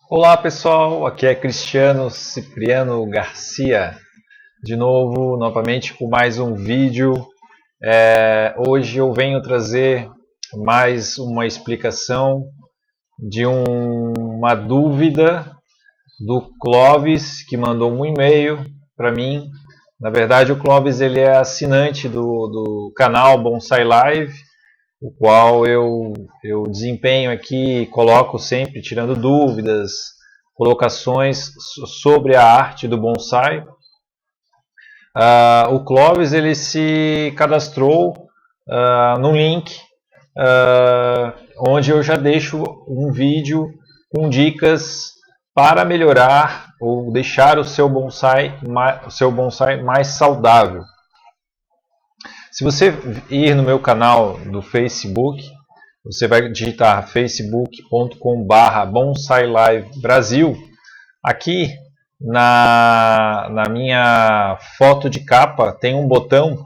Olá pessoal, aqui é Cristiano Cipriano Garcia, de novo, novamente com mais um vídeo. Hoje eu venho trazer mais uma explicação de uma dúvida do Clóvis, que mandou um e-mail para mim. Na verdade o Clóvis ele é assinante do canal Bonsai Live, o qual eu desempenho aqui, coloco sempre tirando dúvidas, colocações sobre a arte do bonsai. O Clóvis ele se cadastrou no link onde eu já deixo um vídeo com dicas para melhorar ou deixar o seu bonsai mais saudável. Se você ir no meu canal do Facebook, você vai digitar facebook.com/bonsailivebrasil. Aqui na minha foto de capa tem um botão,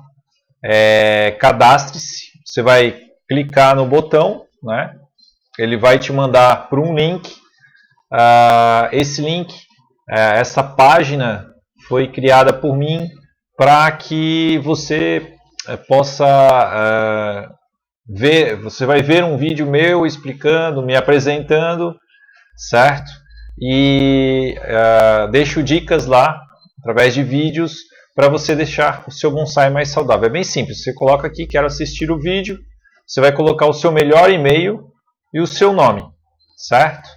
cadastre-se. Você vai clicar no botão, né? Ele vai te mandar para um link. Esse link, essa página foi criada por mim para que você possa ver. Você vai ver um vídeo meu explicando, me apresentando, certo? E deixo dicas lá através de vídeos para você deixar o seu bonsai mais saudável. É bem simples, você coloca aqui, quero assistir o vídeo, você vai colocar o seu melhor e-mail e o seu nome, certo?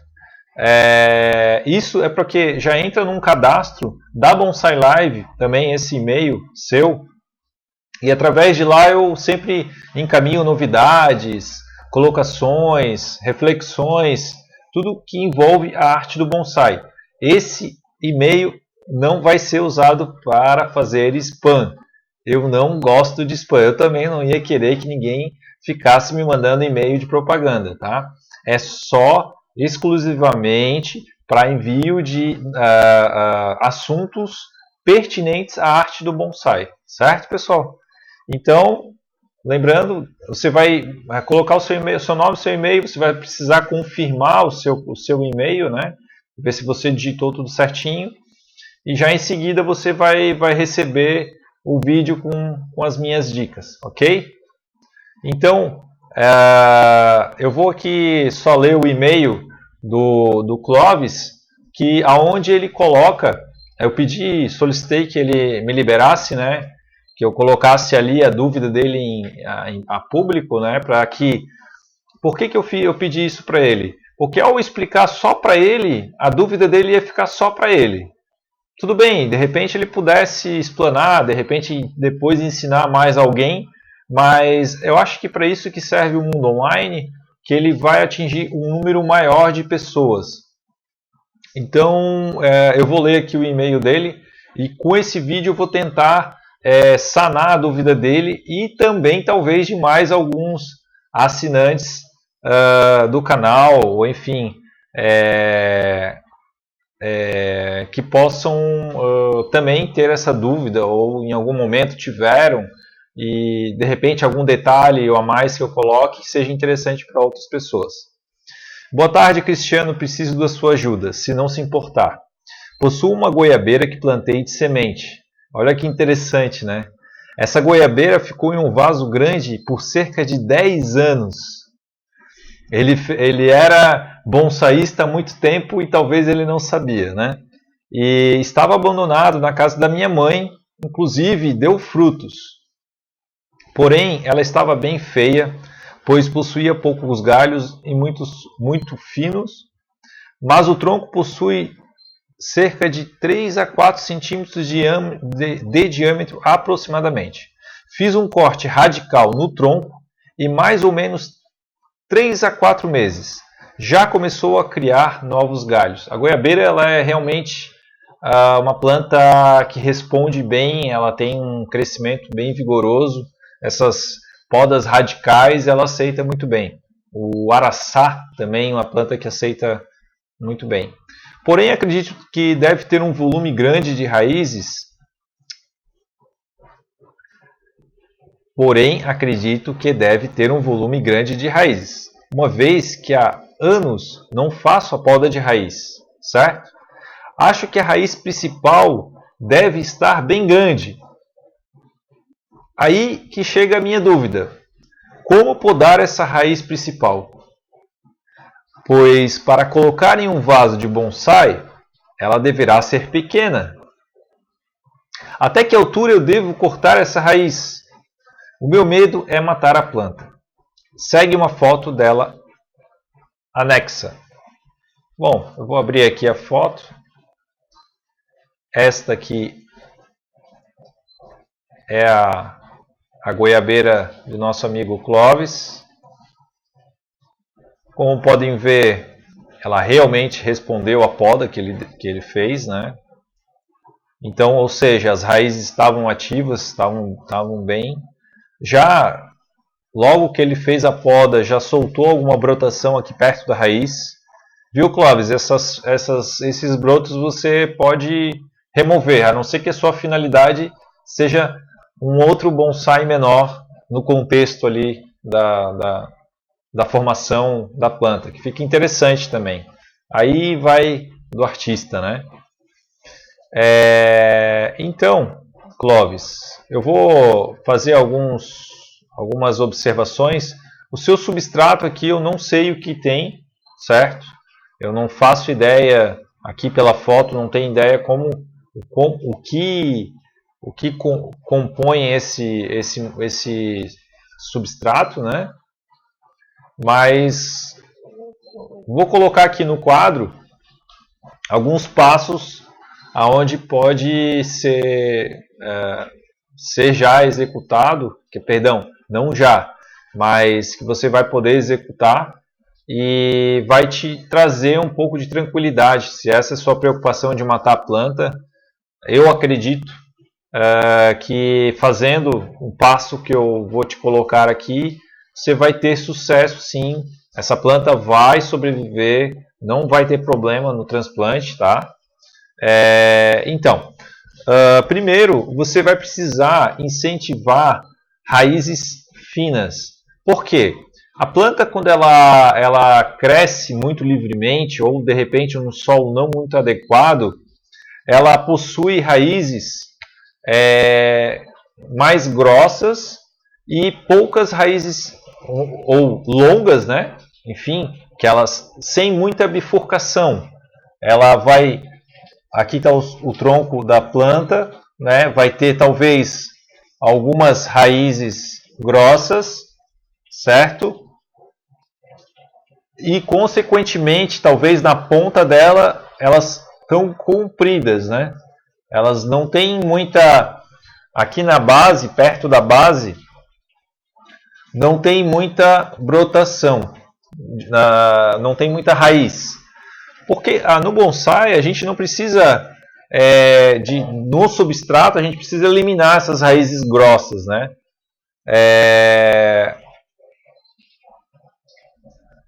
Isso é porque já entra num cadastro da Bonsai Live, também esse e-mail seu. E através de lá eu sempre encaminho novidades, colocações, reflexões, tudo que envolve a arte do bonsai. Esse e-mail não vai ser usado para fazer spam. Eu não gosto de spam. Eu também não ia querer que ninguém ficasse me mandando e-mail de propaganda, tá? É só exclusivamente para envio de assuntos pertinentes à arte do bonsai, certo, pessoal? Então, lembrando, você vai colocar o seu e-mail, seu nome, seu e-mail, você vai precisar confirmar o seu e-mail, né? Ver se você digitou tudo certinho. E já em seguida você vai receber o vídeo com as minhas dicas, ok? Então, eu vou aqui só ler o e-mail do Clóvis, que aonde ele coloca, eu solicitei que ele me liberasse, né? Que eu colocasse ali a dúvida dele a público, né? Para que, por que eu pedi isso para ele? Porque ao explicar só para ele, a dúvida dele ia ficar só para ele. Tudo bem, de repente ele pudesse explanar, de repente depois ensinar mais alguém, mas eu acho que para isso que serve o mundo online, que ele vai atingir um número maior de pessoas. Então, eu vou ler aqui o e-mail dele e com esse vídeo eu vou tentar sanar a dúvida dele e também talvez de mais alguns assinantes do canal, ou enfim, que possam também ter essa dúvida ou em algum momento tiveram e de repente algum detalhe ou a mais que eu coloque seja interessante para outras pessoas. Boa tarde, Cristiano, preciso da sua ajuda, se não se importar. Possuo uma goiabeira que plantei de semente. Olha que interessante, né? Essa goiabeira ficou em um vaso grande por cerca de 10 anos. Ele era bonsaísta há muito tempo e talvez ele não sabia, né? E estava abandonado na casa da minha mãe, inclusive deu frutos. Porém, ela estava bem feia, pois possuía poucos galhos e muito finos, mas o tronco possui cerca de 3 a 4 centímetros de diâmetro aproximadamente. Fiz um corte radical no tronco e mais ou menos 3 a 4 meses já começou a criar novos galhos. A goiabeira ela é realmente uma planta que responde bem, ela tem um crescimento bem vigoroso. Essas podas radicais ela aceita muito bem. O araçá também é uma planta que aceita muito bem. Porém, acredito que deve ter um volume grande de raízes. Uma vez que há anos não faço a poda de raiz. certo? Acho que a raiz principal deve estar bem grande. Aí que chega a minha dúvida. Como podar essa raiz principal? Pois para colocar em um vaso de bonsai, ela deverá ser pequena. Até que altura eu devo cortar essa raiz? O meu medo é matar a planta. Segue uma foto dela anexa. Bom, eu vou abrir aqui a foto. Esta aqui é a goiabeira do nosso amigo Clóvis. Como podem ver, ela realmente respondeu à poda que ele fez, né? Então, ou seja, as raízes estavam ativas, estavam bem. Já logo que ele fez a poda, já soltou alguma brotação aqui perto da raiz. Viu, Clóvis? Esses brotos você pode remover, a não ser que a sua finalidade seja um outro bonsai menor no contexto ali da formação da planta, que fica interessante também. Aí vai do artista, né? Então, Clóvis, eu vou fazer algumas observações. O seu substrato aqui eu não sei o que tem, certo? Eu não faço ideia, aqui pela foto, não tenho ideia o que compõe esse substrato, né? Mas vou colocar aqui no quadro alguns passos aonde pode ser já executado, não já, mas que você vai poder executar e vai te trazer um pouco de tranquilidade. Se essa é a sua preocupação de matar a planta, eu acredito que fazendo um passo que eu vou te colocar aqui, você vai ter sucesso sim. Essa planta vai sobreviver, não vai ter problema no transplante, tá? Então, primeiro você vai precisar incentivar raízes finas. Por quê? A planta, quando ela cresce muito livremente ou de repente num solo não muito adequado, ela possui raízes mais grossas e poucas raízes ou longas, né? Enfim, que elas sem muita bifurcação. Ela vai, aqui está o tronco da planta, né? Vai ter talvez algumas raízes grossas, certo? E consequentemente, talvez na ponta dela, elas estão compridas, né? Elas não têm muita, aqui na base, perto da base, não tem muita brotação, não tem muita raiz. Porque no bonsai a gente não precisa, no substrato a gente precisa eliminar essas raízes grossas, né?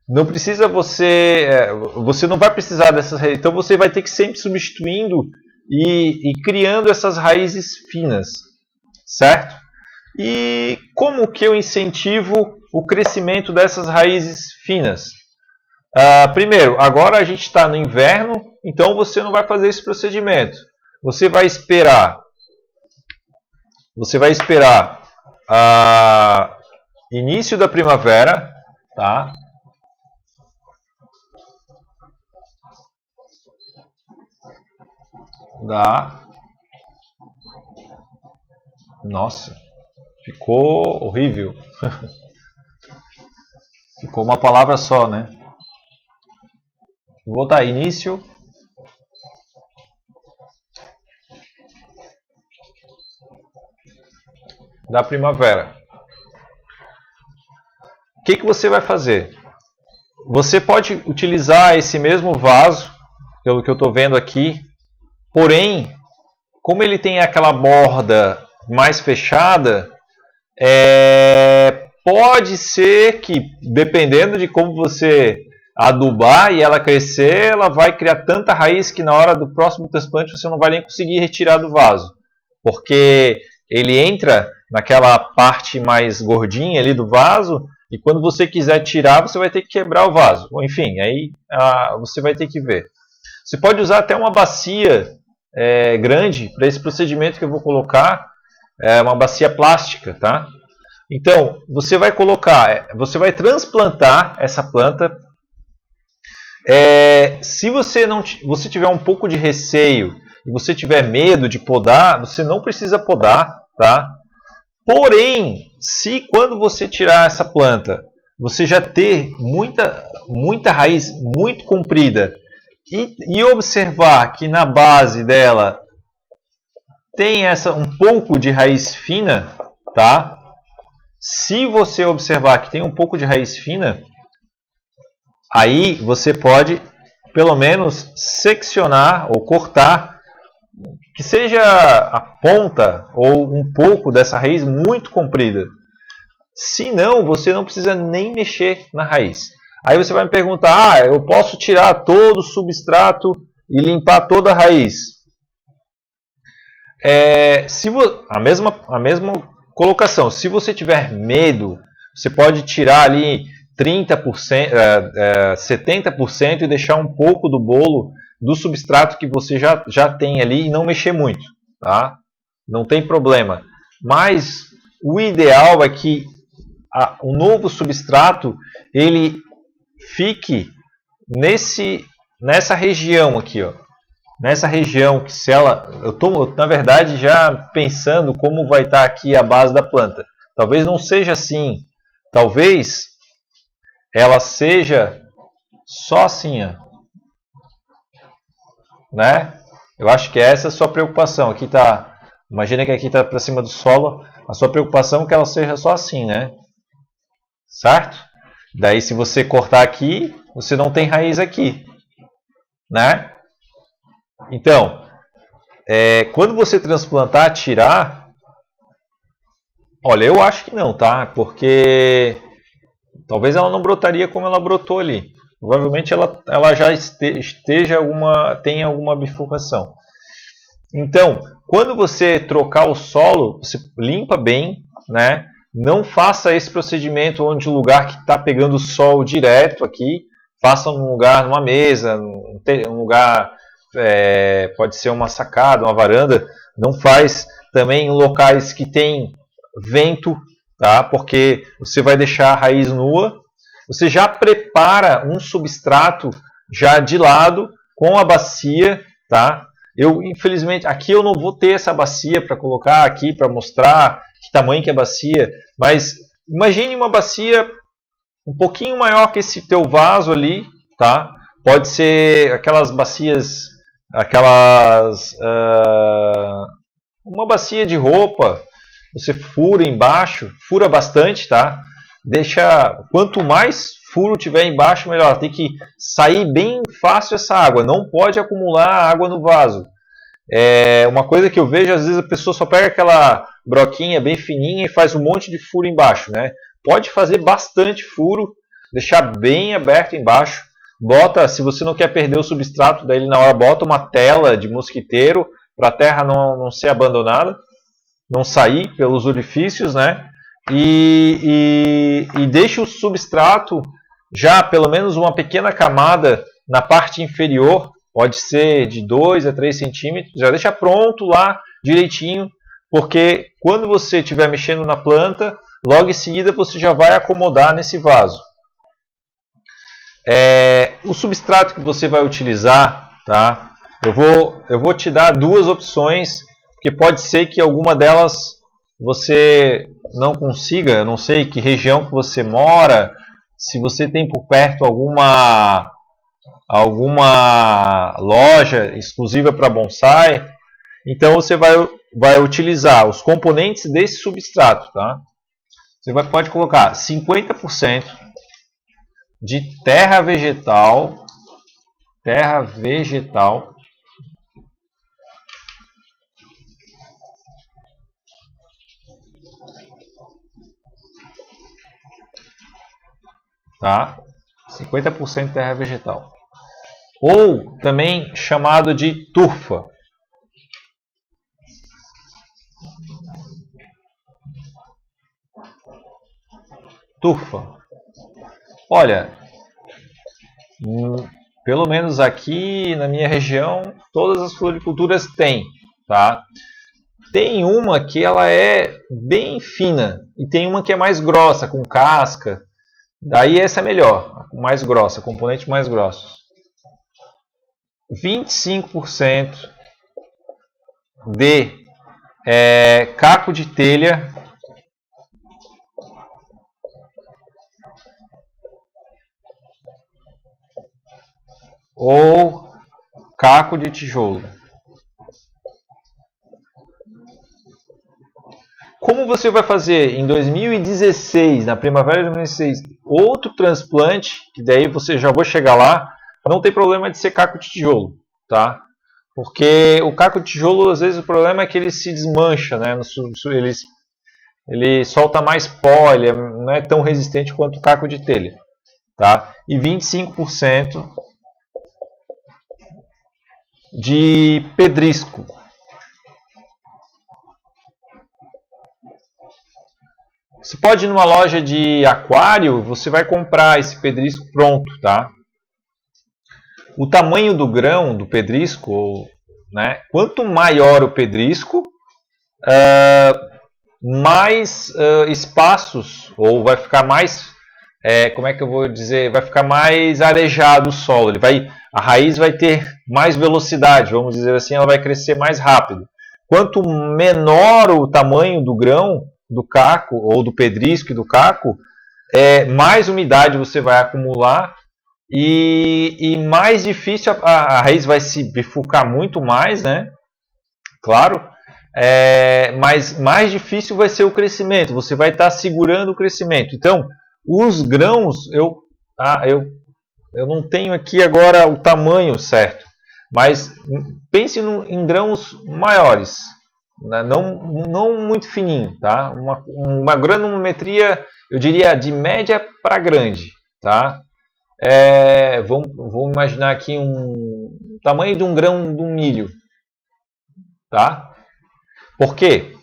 Não precisa você não vai precisar dessas raízes, então você vai ter que sempre substituindo e criando essas raízes finas, certo? E como que eu incentivo o crescimento dessas raízes finas? Primeiro, agora a gente está no inverno, então você não vai fazer esse procedimento. Você vai esperar início da primavera, tá? Nossa, ficou horrível. Ficou uma palavra só, né? Vou botar início da primavera. O que você vai fazer? Você pode utilizar esse mesmo vaso, pelo que eu estou vendo aqui, porém, como ele tem aquela borda mais fechada, pode ser que, dependendo de como você adubar e ela crescer, ela vai criar tanta raiz que na hora do próximo transplante você não vai nem conseguir retirar do vaso, porque ele entra naquela parte mais gordinha ali do vaso e quando você quiser tirar você vai ter que quebrar o vaso. Enfim, aí você vai ter que ver. Você pode usar até uma bacia grande para esse procedimento que eu vou colocar, uma bacia plástica, tá? Então, você vai colocar, você vai transplantar essa planta. Se você tiver um pouco de receio e você tiver medo de podar, você não precisa podar, tá? Porém, se quando você tirar essa planta, você já ter muita raiz muito comprida e observar que na base dela tem um pouco de raiz fina, tá? Se você observar que tem um pouco de raiz fina, aí você pode pelo menos seccionar ou cortar, que seja a ponta ou um pouco dessa raiz muito comprida. Se não, você não precisa nem mexer na raiz. Aí você vai me perguntar, eu posso tirar todo o substrato e limpar toda a raiz? A mesma colocação. Se você tiver medo, você pode tirar ali 30%, 70% e deixar um pouco do bolo do substrato que você já tem ali e não mexer muito, tá? Não tem problema. Mas o ideal é que o novo substrato ele fique nessa região aqui, ó. Nessa região que se ela, eu estou na verdade já pensando como vai estar aqui a base da planta. Talvez não seja assim. Talvez ela seja só assim, ó, né? Eu acho que essa é a sua preocupação. Aqui tá, imagina que aqui está para cima do solo. A sua preocupação é que ela seja só assim, né? Certo? Daí, se você cortar aqui, você não tem raiz aqui, né? Então, quando você transplantar, tirar, olha, eu acho que não, tá? Porque talvez ela não brotaria como ela brotou ali. Provavelmente ela já tenha alguma bifurcação. Então, quando você trocar o solo, você limpa bem, né? Não faça esse procedimento onde o lugar que está pegando sol direto aqui, faça numa mesa, um lugar, pode ser uma sacada, uma varanda. Não faz também em locais que tem vento, tá? Porque você vai deixar a raiz nua. Você já prepara um substrato já de lado com a bacia, tá? Infelizmente, aqui eu não vou ter essa bacia para colocar aqui para mostrar que tamanho que é a bacia, mas imagine uma bacia um pouquinho maior que esse teu vaso ali, tá? Pode ser aquelas bacias, uma bacia de roupa, você fura embaixo, fura bastante, tá? Quanto mais furo tiver embaixo, melhor. Tem que sair bem fácil essa água, não pode acumular água no vaso. Uma coisa que eu vejo, às vezes a pessoa só pega aquela broquinha bem fininha e faz um monte de furo embaixo, né? Pode fazer bastante furo, deixar bem aberto embaixo. Se você não quer perder o substrato, daí na hora bota uma tela de mosquiteiro para a terra não ser abandonada, não sair pelos orifícios, né? E deixa o substrato já pelo menos uma pequena camada na parte inferior, pode ser de 2 a 3 centímetros, já deixa pronto lá direitinho, porque quando você estiver mexendo na planta, logo em seguida você já vai acomodar nesse vaso. O substrato que você vai utilizar, tá? Eu vou te dar duas opções, porque pode ser que alguma delas você não consiga. Eu não sei que região que você mora, se você tem por perto alguma loja exclusiva para bonsai. Então você vai utilizar os componentes desse substrato, tá? Você pode colocar 50% de terra vegetal, tá? 50% de terra vegetal. Ou também chamado de turfa. Turfa. Olha, Pelo menos aqui na minha região, todas as floriculturas têm, tá? Tem uma que ela é bem fina e tem uma que é mais grossa, com casca. Daí essa é melhor, mais grossa, componente mais grosso. 25% de caco de telha ou caco de tijolo. Como você vai fazer em 2016, na primavera de 2016, outro transplante, que daí você já vou chegar lá, não tem problema de ser caco de tijolo, tá? Porque o caco de tijolo, às vezes, o problema é que ele se desmancha, né? Ele solta mais pó, ele não é tão resistente quanto o caco de telha, tá? E 25% de pedrisco. Você pode ir numa loja de aquário, você vai comprar esse pedrisco pronto, tá? O tamanho do grão do pedrisco, né? Quanto maior o pedrisco, mais espaços, ou vai ficar mais, como é que eu vou dizer, vai ficar mais arejado o solo. A raiz vai ter mais velocidade, vamos dizer assim, ela vai crescer mais rápido. Quanto menor o tamanho do grão, do caco, ou do pedrisco e do caco, mais umidade você vai acumular e mais difícil a raiz vai se bifurcar muito mais, né? Claro. Mas mais difícil vai ser o crescimento. Você vai estar segurando o crescimento. Então, os grãos, eu não tenho aqui agora o tamanho certo, mas pense em grãos maiores, né? Não muito fininho, tá? Uma granulometria, eu diria, de média para grande, tá? Vamos imaginar aqui o tamanho de um grão de um milho, tá? Por quê?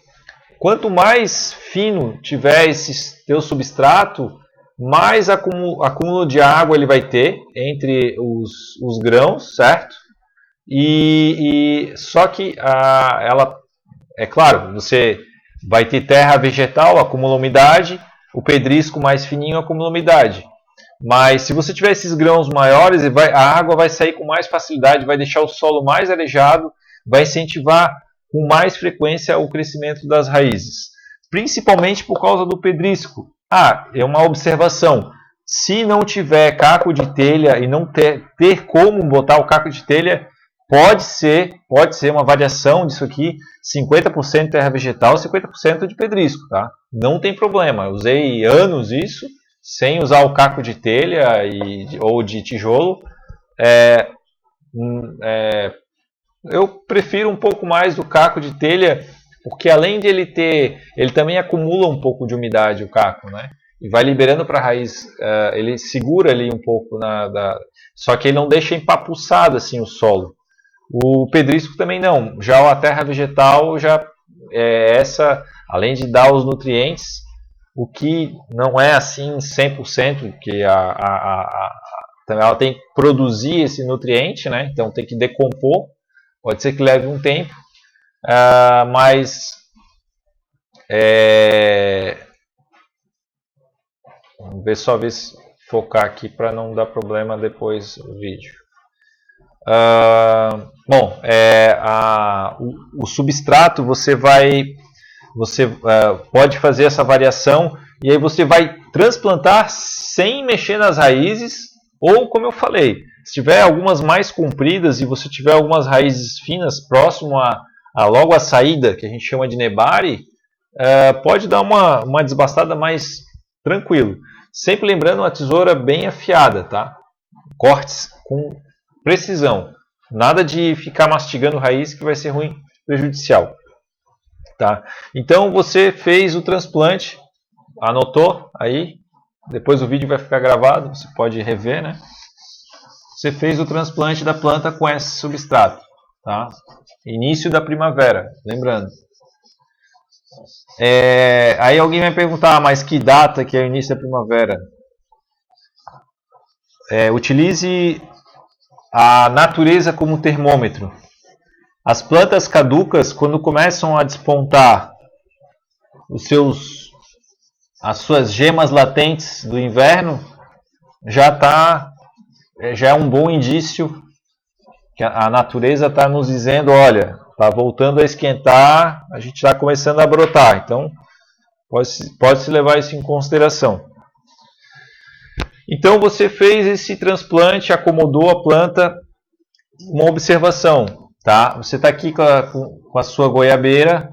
Quanto mais fino tiver esse teu substrato, mais acúmulo de água ele vai ter entre os grãos, certo? Só que ela, é claro, você vai ter terra vegetal, acumula umidade, o pedrisco mais fininho acumula umidade. Mas se você tiver esses grãos maiores, a água vai sair com mais facilidade, vai deixar o solo mais arejado, vai incentivar com mais frequência o crescimento das raízes. Principalmente por causa do pedrisco. É uma observação. Se não tiver caco de telha e não ter como botar o caco de telha, pode ser uma variação disso aqui, 50% de terra vegetal, 50% de pedrisco, tá? Não tem problema. Eu usei anos isso, sem usar o caco de telha ou de tijolo. Eu prefiro um pouco mais do caco de telha, porque além de ele também acumula um pouco de umidade, o caco, né? E vai liberando para a raiz, ele segura ali um pouco, só que ele não deixa empapuçado assim o solo. O pedrisco também não, já a terra vegetal, além de dar os nutrientes, o que não é assim 100%, que ela tem que produzir esse nutriente, né? Então tem que decompor. Pode ser que leve um tempo, mas vamos ver se focar aqui para não dar problema depois no vídeo. O substrato você pode fazer essa variação e aí você vai transplantar sem mexer nas raízes, ou como eu falei, se tiver algumas mais compridas e você tiver algumas raízes finas próximo logo à saída, que a gente chama de nebari, pode dar uma desbastada mais tranquilo. Sempre lembrando uma tesoura bem afiada, tá? Cortes com precisão. Nada de ficar mastigando raiz que vai ser ruim, prejudicial. Tá? Então você fez o transplante, anotou aí, depois o vídeo vai ficar gravado, você pode rever, né? Você fez o transplante da planta com esse substrato, tá? Início da primavera, lembrando. Aí alguém vai perguntar, mas que data que é o início da primavera? Utilize a natureza como termômetro. As plantas caducas, quando começam a despontar as suas gemas latentes do inverno, já é um bom indício que a natureza está nos dizendo, olha, está voltando a esquentar, a gente está começando a brotar. Então, pode-se levar isso em consideração. Então, você fez esse transplante, acomodou a planta. Uma observação, tá? Você está aqui com a sua goiabeira,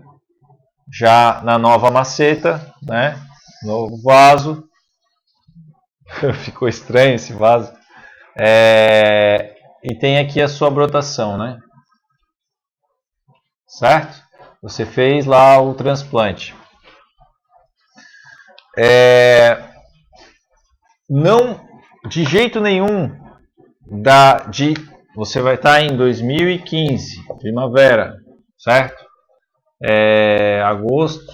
já na nova maceta, né? Novo vaso. Ficou estranho esse vaso. E tem aqui a sua brotação, né? Certo? Você fez lá o transplante. Não, de jeito nenhum, você vai estar em 2015, primavera, certo? Agosto,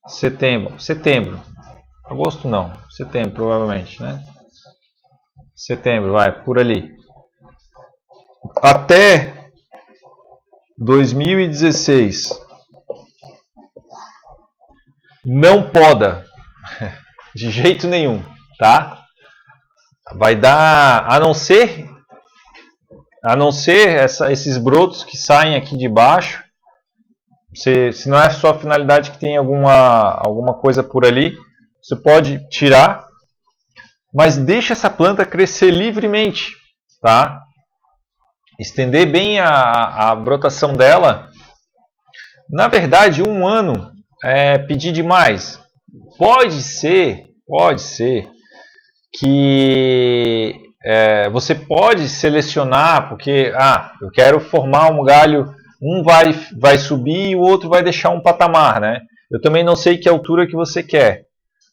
setembro. Agosto não, setembro provavelmente, né? Setembro, vai, por ali. Até 2016. Não poda. De jeito nenhum, tá? Vai dar, a não ser esses brotos que saem aqui de baixo, se não é só a finalidade que tem alguma coisa por ali, você pode tirar, mas deixa essa planta crescer livremente, tá? Estender bem a brotação dela. Na verdade, 1 ano é pedir demais. Pode ser que você pode selecionar, porque eu quero formar um galho, um vai subir e o outro vai deixar um patamar, né? Eu também não sei que altura que você quer.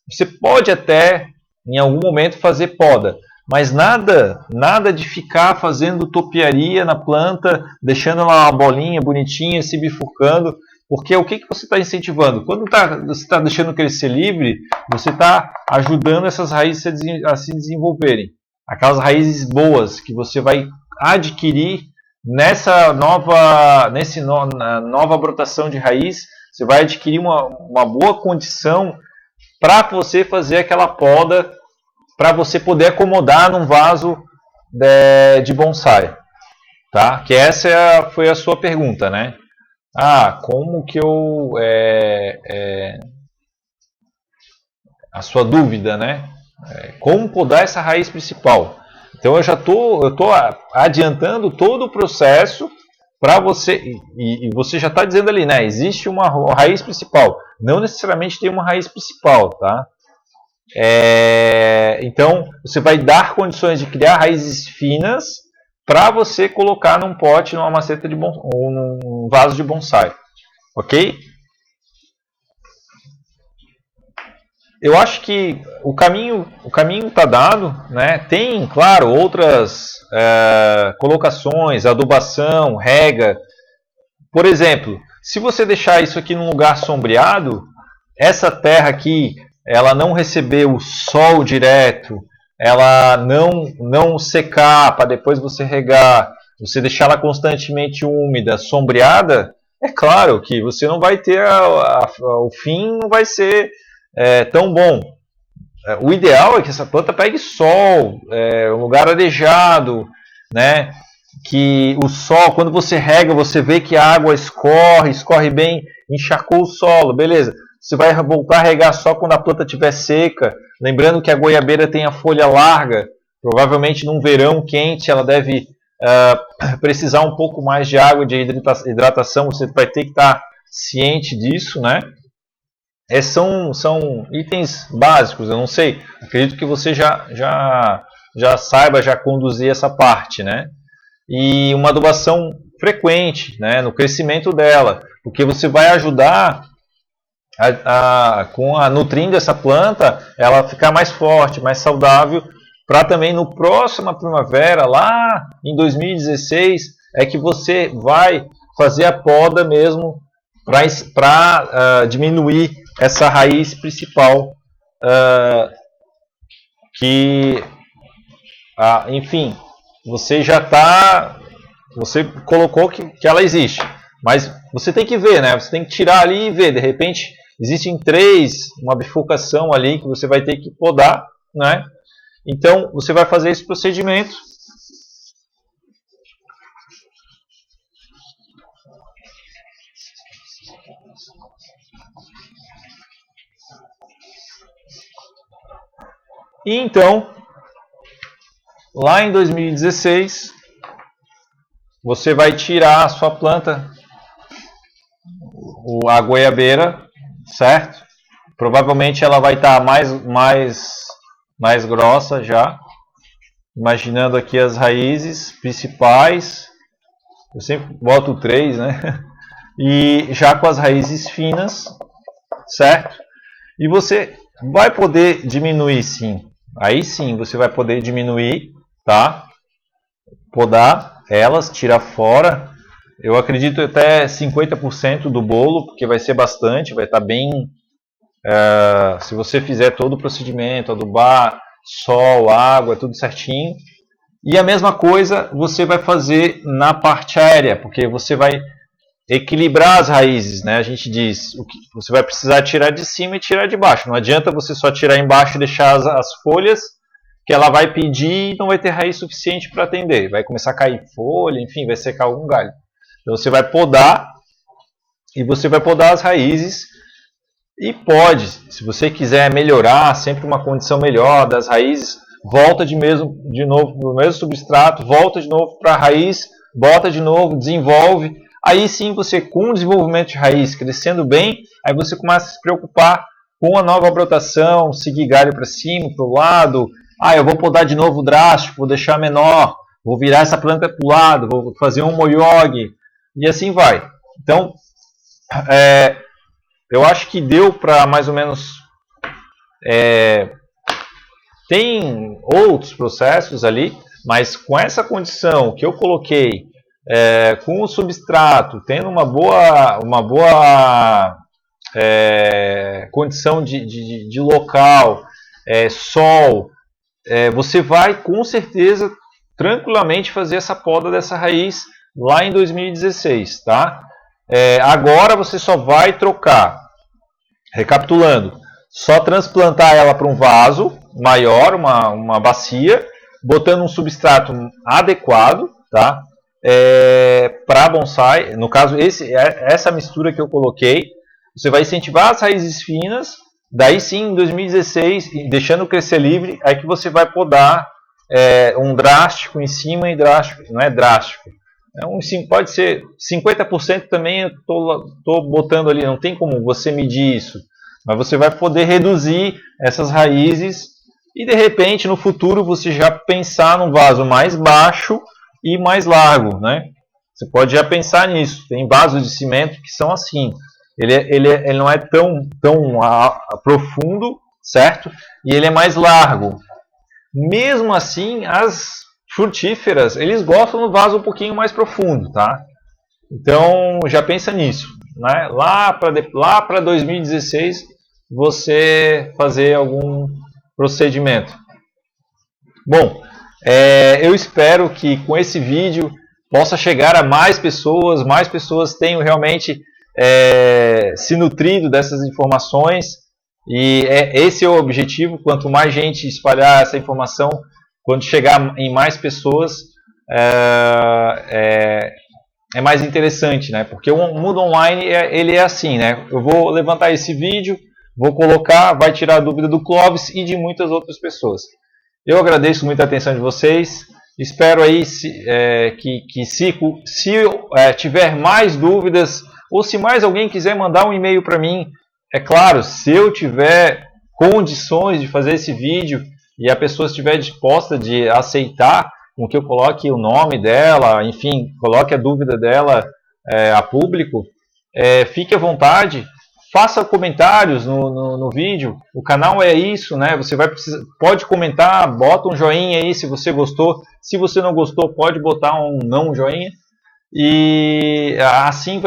Você pode até, em algum momento, fazer poda, mas nada de ficar fazendo topiaria na planta, deixando ela uma bolinha bonitinha, se bifurcando, porque o que você está incentivando? Quando você está deixando crescer livre, você está ajudando essas raízes a se desenvolverem. Aquelas raízes boas que você vai adquirir nessa nova brotação de raiz, você vai adquirir uma boa condição para você fazer aquela poda, para você poder acomodar num vaso de bonsai. Tá? Que essa foi a sua pergunta, né? Como que a sua dúvida, né? Como podar essa raiz principal? Então eu tô adiantando todo o processo para você, e você já está dizendo ali, né? Existe uma raiz principal. Não necessariamente tem uma raiz principal, tá? Então você vai dar condições de criar raízes finas para você colocar num pote, numa maceta ou num vaso de bonsai, ok? Eu acho que o caminho está dado, né? Tem, claro, outras colocações, adubação, rega. Por exemplo, se você deixar isso aqui num lugar sombreado, essa terra aqui, ela não receber o sol direto, ela não secar para depois você regar, você deixar ela constantemente úmida, sombreada, é claro que você não vai ter o fim não vai ser tão bom. O ideal é que essa planta pegue sol, um lugar arejado, né? Que o sol, quando você rega, você vê que a água escorre bem, encharcou o solo, beleza. Você vai voltar a regar só quando a planta estiver seca. Lembrando que a goiabeira tem a folha larga. Provavelmente num verão quente ela deve precisar um pouco mais de água, de hidratação. Você vai ter que estar ciente disso, né? São itens básicos, eu não sei. Acredito que você já saiba conduzir essa parte, né? E uma adubação frequente, né, no crescimento dela. Porque você vai ajudar nutrindo essa planta, ela ficar mais forte, mais saudável, para também no próxima primavera, lá em 2016, é que você vai fazer a poda mesmo para diminuir essa raiz principal enfim, você já está, você colocou que ela existe, mas você tem que ver, né? Você tem que tirar ali e ver. De repente existem 3, uma bifurcação ali que você vai ter que podar, né? Então você vai fazer esse procedimento. E então, lá em 2016, você vai tirar a sua planta, a goiabeira, certo? Provavelmente ela vai estar mais grossa já. Imaginando aqui as raízes principais. Eu sempre boto 3, né? E já com as raízes finas, certo? E você vai poder diminuir, sim. Aí sim você vai poder diminuir, tá? Podar elas, tirar fora. Eu acredito até 50% do bolo, porque vai ser bastante, vai estar bem. Se você fizer todo o procedimento, adubar, sol, água, tudo certinho. E a mesma coisa você vai fazer na parte aérea, porque você vai equilibrar as raízes, né? A gente diz, você vai precisar tirar de cima e tirar de baixo. Não adianta você só tirar embaixo e deixar as folhas, que ela vai pedir e não vai ter raiz suficiente para atender. Vai começar a cair folha, enfim, vai secar algum galho. Então você vai podar, e você vai podar as raízes. E pode, se você quiser melhorar, sempre uma condição melhor das raízes, volta de novo no mesmo substrato, volta de novo para a raiz, bota de novo, desenvolve. Aí sim você, com o desenvolvimento de raiz crescendo bem, aí você começa a se preocupar com a nova brotação, seguir galho para cima, para o lado. Eu vou podar de novo drástico, vou deixar menor, vou virar essa planta para o lado, vou fazer um moyogue, e assim vai. Então, eu acho que deu para mais ou menos. Tem outros processos ali, mas com essa condição que eu coloquei, com o substrato, tendo uma boa condição de local, sol, você vai com certeza tranquilamente fazer essa poda dessa raiz lá em 2016, tá? Agora você só vai trocar, recapitulando, só transplantar ela para um vaso maior, uma bacia, botando um substrato adequado, tá? Para bonsai. No caso, essa mistura que eu coloquei, você vai incentivar as raízes finas, daí sim, em 2016, deixando crescer livre, aí que você vai podar um drástico em cima e drástico, não é drástico. Pode ser 50% também, eu estou botando ali, não tem como você medir isso. Mas você vai poder reduzir essas raízes e de repente no futuro você já pensar num vaso mais baixo e mais largo, né? Você pode já pensar nisso. Tem vasos de cimento que são assim. Ele não é tão profundo, certo? E ele é mais largo. Mesmo assim, as frutíferas, eles gostam do vaso um pouquinho mais profundo, tá? Então, já pensa nisso, né? Lá para 2016, você fazer algum procedimento. Bom, eu espero que com esse vídeo possa chegar a mais pessoas tenham realmente se nutrido dessas informações, e esse é o objetivo. Quanto mais gente espalhar essa informação, quando chegar em mais pessoas, é mais interessante, né? Porque o mundo online ele é assim, né? Eu vou levantar esse vídeo, vou colocar, vai tirar a dúvida do Clóvis e de muitas outras pessoas. Eu agradeço muito a atenção de vocês. Espero aí que se tiver mais dúvidas, ou se mais alguém quiser mandar um e-mail para mim, é claro, se eu tiver condições de fazer esse vídeo e a pessoa estiver disposta de aceitar com que eu coloque o nome dela, enfim, coloque a dúvida dela a público, fique à vontade, faça comentários no vídeo. O canal é isso, né? Você pode comentar, bota um joinha aí se você gostou. Se você não gostou, pode botar um não joinha. E assim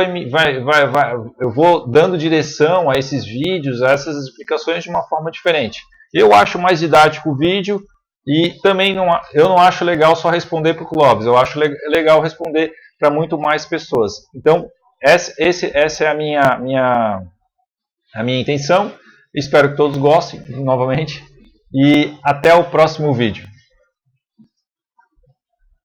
eu vou dando direção a esses vídeos, a essas explicações de uma forma diferente. Eu acho mais didático o vídeo, E também eu não acho legal só responder para o Clóvis, eu acho legal responder para muito mais pessoas. Então, essa é a minha intenção. Espero que todos gostem, novamente. E até o próximo vídeo.